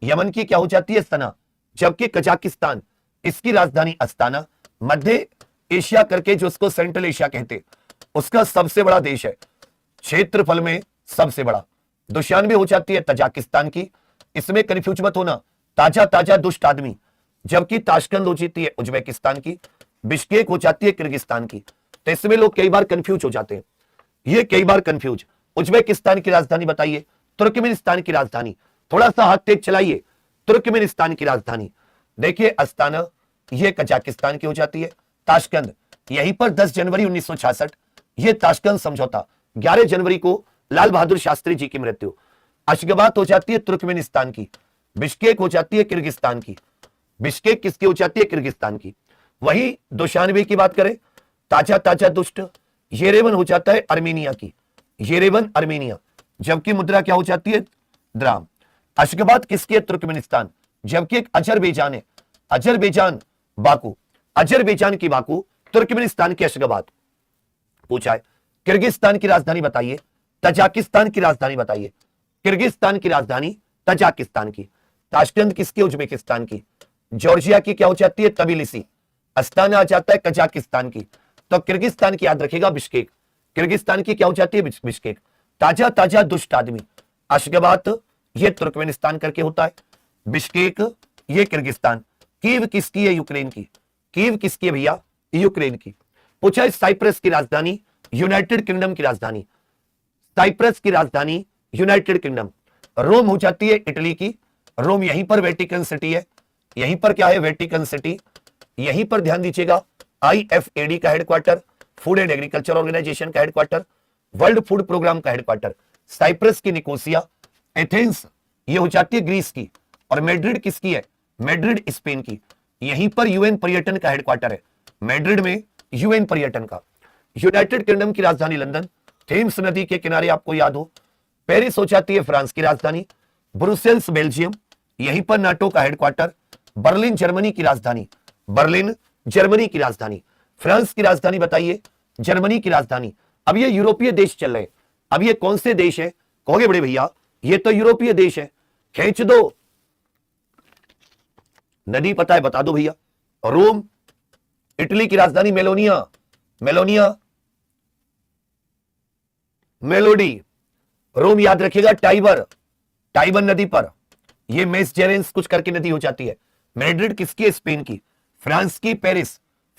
Yemen की क्या हो जाती है सना, जबकि कजाकिस्तान इसकी राजधानी अस्ताना। मध्य एशिया करके जो उसको सेंट्रल एशिया कहते, उसका सबसे बड़ा देश है, क्षेत्रफल में सबसे बड़ा। दुशानबे हो जाती है तजाकिस्तान की, इसमें कंफ्यूज मत होना, ताजा ताजा दुष्ट आदमी। जबकि ताशकंद हो जाती है उज्बेकिस्तान की, बिश्केक हो जाती है किर्गिस्तान की। तो इसमें लोग कई बार कंफ्यूज हो जाते हैं, ये कई बार कंफ्यूज। उज्बेकिस्तान की राजधानी बताइए, तुर्कमेनिस्तान की राजधानी, थोड़ा सा हाथ तेज चलाइए, तुर्कमेनिस्तान की राजधानी। देखिए अस्ताना, ये कजाकिस्तान की हो जाती है। ताशकंद, यहीं पर 10 जनवरी 1966 ये ताशकंद समझौता, 11 जनवरी को लाल बहादुर शास्त्री जी की मृत्यु। अशगाबाद हो जाती है तुर्कमेनिस्तान की, बिश्केक हो जाती है किर्गिस्तान की। बिश्केक किसकी हो जाती है? किर्गिस्तान की। वही दुशानबे की बात करें, ताजा ताजा दुष्ट, येरेवन हो जाता है अर्मेनिया की, येरेवन अर्मेनिया, जबकि मुद्रा क्या हो जाती है? द्राम। अशगाबाद किसकी है? तुर्कमेनिस्तान, जबकि एक अजरबैजान है, अजरबैजान बाकू, अजरबैजान की बाकू, तुर्कमेनिस्तान की अशगाबाद। पूछा है किर्गिस्तान की राजधानी बताइए, तजाकिस्तान की राजधानी बताइए, किर्गिस्तान की राजधानी तजाकिस्तान की। ताशकंद किसकी? उज्बेकिस्तान की। जॉर्जिया की क्या हो जाती है? तबिलिसी। अस्ताना आ जाता है कजाकिस्तान की। तो किर्गिस्तान की याद रखेगा बिश्केक, किर्गिस्तान की क्या हो जाती है? बिश्केक। ताजा ताजा दुष्ट आदमी, अशगाबाद ये तुर्कमेनिस्तान करके होता है, बिश्केक ये किर्गिस्तान। कीव किसकी है? यूक्रेन की। कीव किसकी है भैया? यूक्रेन की। पूछा है साइप्रस की राजधानी, यूनाइटेड किंगडम की राजधानी, साइप्रस की राजधानी यूनाइटेड किंगडम। रोम हो जाती है इटली की, रोम यहीं पर वेटिकन सिटी है, यहीं पर क्या है? Vatican city. यहीं पर ध्यान दीजिएगा IFAD का headquarter, food and agriculture organization का हेडक्वार्टर, वर्ल्ड फूड प्रोग्राम का हेडक्वार्टर। साइप्रस की निकोसिया, एथेंस ये हो जाती है ग्रीस की, और मैड्रिड किसकी है? मैड्रिड स्पेन की। यहीं पर UN पर्यटन का हेडक्वार्टर है, मैड्रिड में UN पर्यटन का। यूनाइटेड किंगडम की राजधानी लंदन, थेम्स नदी के किनारे, आपको याद हो। पेरिस हो जाती है फ्रांस की राजधानी, ब्रुसेल्स बेल्जियम, यहीं पर नाटो का हेडक्वार्टर। बर्लिन जर्मनी की राजधानी, बर्लिन जर्मनी की राजधानी। फ्रांस की राजधानी बताइए, जर्मनी की राजधानी। अब ये यूरोपीय देश चल रहे हैं, अब ये कौन से देश है? कहोगे बड़े भैया ये तो यूरोपीय देश है, खींच दो नदी पता है? बता दो भैया। रोम, इटली की राजधानी मेलोनिया, मेलोनिया, मेलोडी। रोम याद रखिएगा टाइबर, टाइबर नदी पर, ये मेसजेरेंस कुछ करके नदी हो जाती है। मैड्रिड किसकी है? स्पेन की। फ्रांस की पेरिस,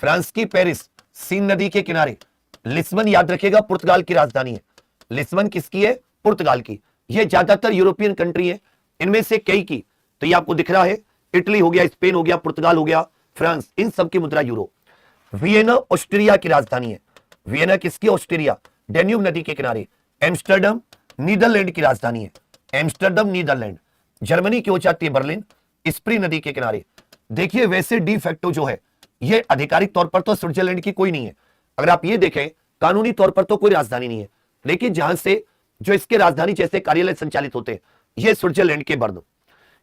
फ्रांस की पेरिस सीन नदी के किनारे। लिस्बन याद रखिएगा पुर्तगाल की राजधानी है, लिस्बन किसकी है? पुर्तगाल की। ये ज्यादातर यूरोपियन कंट्री है, इनमें से कई की, तो ये आपको दिख रहा है, इटली हो गया, स्पेन हो गया, पुर्तगाल हो गया, फ्रांस, इन सब की मुद्रा यूरो। वियना ऑस्ट्रिया की राजधानी है, वियना किसकी? ऑस्ट्रिया, डेन्यूब नदी के किनारे। एम्स्टर्डम नीदरलैंड की राजधानी है, एम्स्टर्डम नीदरलैंड। जर्मनी की हो जाती है बर्लिन, स्प्री नदी के किनारे। देखिए वैसे डी फैक्टो जो है, ये आधिकारिक तौर पर तो स्विट्जरलैंड की कोई नहीं है, अगर आप ये देखें कानूनी तौर पर तो कोई राजधानी नहीं है, लेकिन जहां से जो इसके राजधानी जैसे कार्यालय संचालित होते हैं, ये स्विट्जरलैंड के बर्न।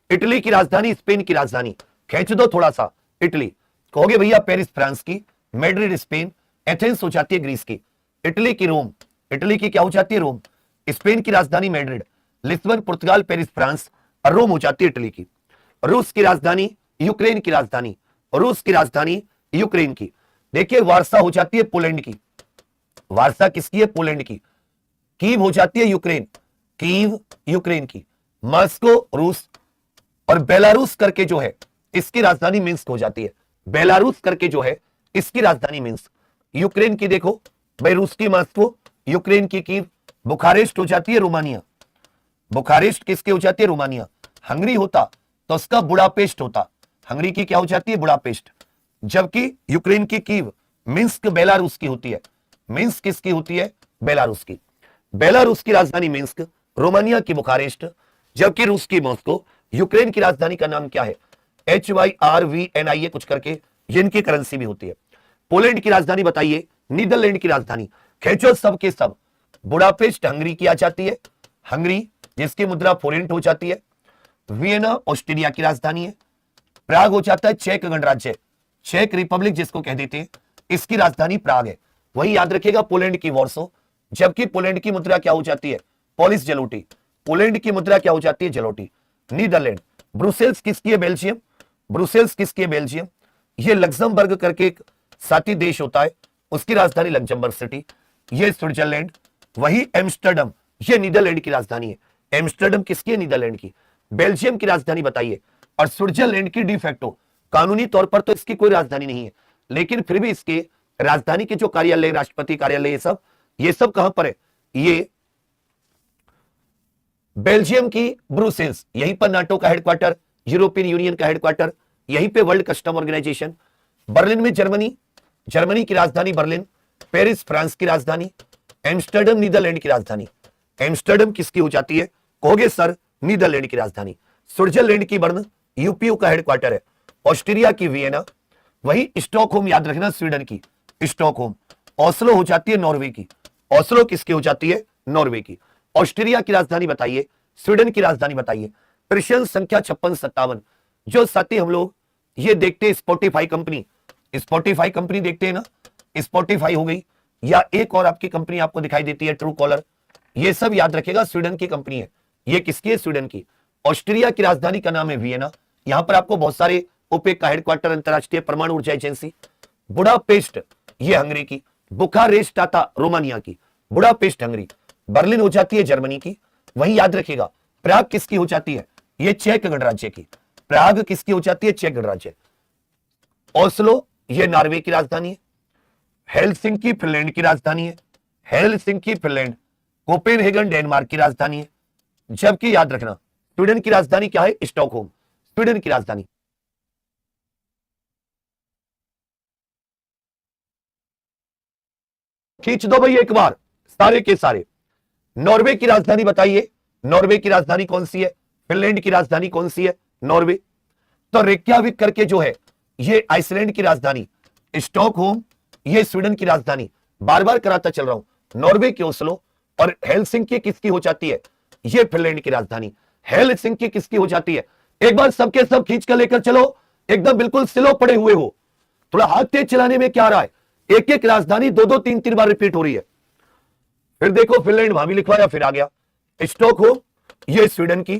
इटली की राजधानी, स्पेन की राजधानी, खींच दो थोड़ा सा, इटली। कहोगे भैया पेरिस फ्रांस की, मैड्रिड स्पेन, एथेंस हो जाती है ग्रीस की। इटली की रोम, इटली की क्या हो जाती है? रोम। स्पेन की राजधानी मैड्रिड, लिस्बन पुर्तगाल, पेरिस फ्रांस, और रोम हो जाती है इटली की। रूस की राजधानी, यूक्रेन की राजधानी, रूस की राजधानी यूक्रेन की। देखिए वार्सा हो जाती है पोलैंड की, वार्सा किसकी है? पोलैंड की। कीव हो जाती है यूक्रेन, कीव यूक्रेन की। मॉस्को रूस, और बेलारूस करके जो है इसकी राजधानी मिन्स्क हो जाती है, बेलारूस करके जो है इसकी राजधानी मिन्स्क। यूक्रेन की देखो भाई, रूस की मॉस्को, यूक्रेन की कीव। बुखारेस्ट हो जाती है रोमानिया, बुखारेस्ट किसकी हो जाती है? रोमानिया। हंगरी होता तो उसका बुडापेस्ट होता, हंगरी की क्या हो जाती है? बुडापेस्ट। जबकि यूक्रेन की कीव, मिन्स्क बेलारूस की होती है, मिन्स्क किसकी होती है? बेलारूस की। बेलारूस की राजधानी मिन्स्क, रोमानिया की बुखारेस्ट, जबकि रूस की मॉस्को। यूक्रेन की राजधानी का नाम क्या है? HYRVNIA कुछ करके, ये इनकी करेंसी भी होती है। पोलैंड की राजधानी बताइए, नीदरलैंड की राजधानी, खेचो सब के सब। बुडापेस्ट हंगरी की आ जाती है, हंगरी जिसकी मुद्रा फोरेंट हो जाती है। वियना ऑस्ट्रिया की राजधानी है। प्राग हो जाता है चेक गणराज्य, चेक रिपब्लिक जिसको कह देते हैं, इसकी राजधानी प्राग है। वही याद रखिएगा पोलैंड की वॉर्सो, जबकि पोलैंड की मुद्रा क्या हो जाती है? पोलिश जलोटी, पोलैंड की मुद्रा क्या हो जाती है? जलोटी। नीदरलैंड, ब्रुसेल्स किसकी है? बेल्जियम। ब्रुसेल्स किसकी है? बेल्जियम। ये लग्जमबर्ग करके एक साथी देश होता है, उसकी राजधानी लग्जमबर्ग सिटी। ये स्विट्जरलैंड। वही एम्स्टर्डम, ये नीदरलैंड की राजधानी है। एम्स्टर्डम किसकी है? नीदरलैंड की। बेल्जियम की राजधानी बताइए। और स्विट्जरलैंड की डिफैक्टो, कानूनी तौर पर तो इसकी कोई राजधानी नहीं है, लेकिन फिर भी इसके राजधानी के जो कार्यालय, राष्ट्रपति कार्यालय, ये सब कहां पर है? ये बेल्जियम की ब्रुसेल्स, यहीं पर नाटो का हेडक्वार्टर, यूरोपियन यूनियन का हेडक्वार्टर, यहीं पे वर्ल्ड कस्टम ऑर्गेनाइजेशन। बर्लिन में जर्मनी, जर्मनी की राजधानी बर्लिन। पेरिस फ्रांस की राजधानी। एम्स्टर्डम नीदरलैंड की राजधानी। एम्स्टर्डम किसकी हो जाती है? कहोगे सर नीदरलैंड की राजधानी। स्विट्जरलैंड की बर्न, यूपीयू का हेडक्वार्टर है। ऑस्ट्रिया की वियना। वही स्टॉकहोम, याद रखना, स्वीडन की स्टॉकहोम। ओस्लो हो जाती है नॉर्वे की। ओस्लो किसकी हो जाती है? नॉर्वे की। ऑस्ट्रिया की राजधानी बताइए, स्वीडन की राजधानी बताइए। प्रश्न संख्या 56-57। जो साथी हम लोग ये देखते हैं, स्पॉटिफाई कंपनी, स्पॉटिफाई कंपनी देखते हैं ना, स्पॉटिफाई हो गई, या एक और आपकी कंपनी आपको दिखाई देती है ट्रू कॉलर, ये सब याद रखेगा स्वीडन की कंपनी है। ये किसकी है? स्वीडन की। ऑस्ट्रिया की राजधानी का नाम है वियना। यहां पर आपको बहुत सारे ओपेक का हेडक्वार्टर, अंतरराष्ट्रीय परमाणु ऊर्जा एजेंसी। बुडापेस्ट, ये हंगरी की। बुखारेस्टाता, रोमानिया की। Budapest Hungary. बर्लिन हो जाती है जर्मनी की। वही याद रखिएगा, प्राग किसकी हो जाती है? ये चेक गणराज्य की। प्राग किसकी हो जाती है? चेक गणराज्य। ओस्लो, ये नॉर्वे की राजधानी है। हेलसिंकी फिनलैंड की राजधानी है। Helsinki Finland. कोपेनहेगन डेनमार्क की राजधानी है। जबकि याद रखना, स्वीडन की राजधानी क्या है? स्टॉकहोम, स्वीडन की राजधानी। खींच दो भाई एक बार सारे के सारे। नॉर्वे की राजधानी बताइए। नॉर्वे की राजधानी कौन सी है? फिनलैंड की राजधानी कौन सी है? नॉर्वे। तो रेक्याविक करके जो है, ये आइसलैंड की राजधानी। स्टॉकहोम, ये स्वीडन की राजधानी। बार बार कराता चल रहा हूं, नॉर्वे की ओस्लो। और हेलसिंकी किसकी हो जाती है? ये फिनलैंड की राजधानी। हेलसिंकी किसकी हो जाती है? एक बार सबके सब खींच कर लेकर चलो, एकदम बिल्कुल सिलो पड़े हुए हो। थोड़ा हाथ तेज चलाने में क्या आ रहा है? एक एक राजधानी दो दो तीन तीन बार रिपीट हो रही है। फिर देखो, फिनलैंड वहां भी लिखवाया, फिर आ गया। स्टॉकहोम, ये स्वीडन की।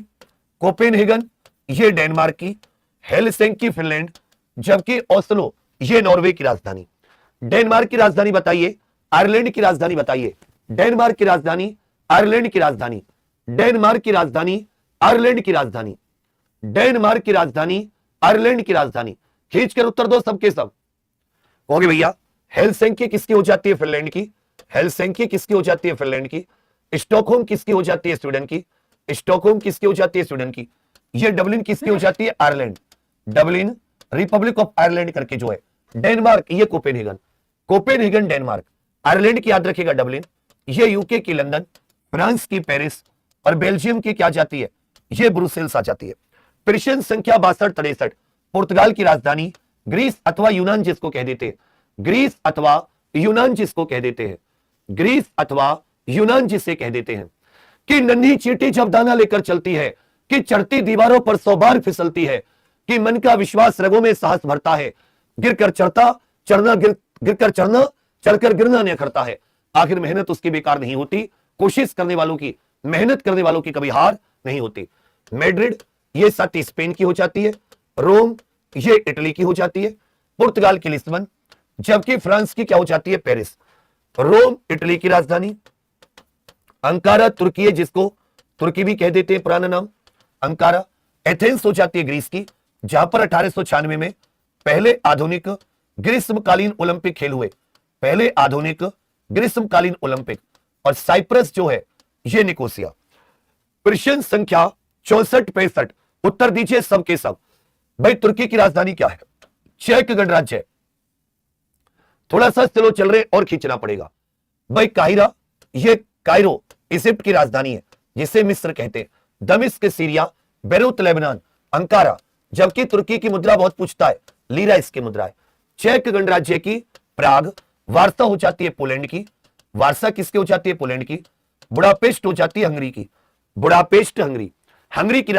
कोपेनहेगन, ये डेनमार्क की। Helsinki Finland. जबकि ओस्लो, ये नॉर्वे की राजधानी। डेनमार्क की राजधानी बताइए। आयरलैंड की राजधानी बताइए। डेनमार्क की राजधानी, आयरलैंड की राजधानी। डेनमार्क की राजधानी, आयरलैंड की राजधानी। डेनमार्क की राजधानी, आयरलैंड की राजधानी। खींचकर उत्तर दो सबके सब। कहोगे भैया हेलसिंकी किसकी हो जाती है? फिनलैंड की। हेलसिंकी किसकी हो जाती है? फिनलैंड की। स्टॉकहोम किसकी हो जाती है? स्वीडन की। स्टॉकहोम किसकी हो जाती है? स्वीडन की। ये डबलिन किसकी हो जाती है? Ireland. Dublin, Republic of Ireland करके जो है। डेनमार्क, ये कोपेनहेगन। Copenhagen Denmark. आयरलैंड की याद रखिएगा डबलिन। ये यूके की लंदन। फ्रांस की पेरिस। और बेल्जियम की क्या जाती है? ये ब्रुसेल्स आ जाती है। प्रश्न संख्या 62-63। पुर्तगाल की राजधानी, ग्रीस अथवा यूनान जिसको कह देते हैं, ग्रीस अथवा यूनान जिसको कह देते हैं, ग्रीस अथवा यूनान जिसे कह देते हैं, कि नन्ही चींटी जब दाना लेकर चलती है, कि चढ़ती दीवारों पर 100 बार फिसलती है, कि मन का विश्वास रगों में साहस भरता है, गिरकर चढ़ता चढ़ना, गिरकर चढ़ना, चढ़कर गिरना नहीं करता है, आखिर मेहनत उसकी बेकार नहीं होती, कोशिश करने वालों की, मेहनत करने वालों की कभी हार नहीं होती। मैड्रिड, ये साथी स्पेन की हो जाती है। रोम, ये इटली की हो जाती है। पुर्तगाल की लिस्बन। जबकि फ्रांस की क्या हो जाती है? पेरिस। रोम इटली की राजधानी। अंकारा तुर्की है, जिसको तुर्की भी कह देते हैं, पुराना नाम अंकारा। एथेंस हो जाती है ग्रीस की, जहां पर 1896 में पहले आधुनिक ग्रीष्मकालीन ओलंपिक खेल हुए, पहले आधुनिक ग्रीष्मकालीन ओलंपिक। और साइप्रस जो है, ये निकोसिया। प्रश्न संख्या 64-65। उत्तर दीजिए सबके सब। भाई तुर्की की राजधानी क्या है? चेक गणराज्य है। थोड़ा सा स्लो चल रहे और खींचना पड़ेगा। भाई काहिरा, ये कायरो इजिप्ट की राजधानी है, जिसे मिस्र कहते हैं। दमिश्क सीरिया, बेरूत लेबनान, अंकारा। जबकि तुर्की की मुद्रा बहुत पूछता है, लीरा इसकी मुद्रा है। चेक गणराज्य की प्राग। वार्सा हो जाती है पोलैंड की। वार्सा किसकी हो जाती है? पोलैंड की। बुडापेस्ट हो जाती है हंगरी की। Budapest Hungary. हंगरी की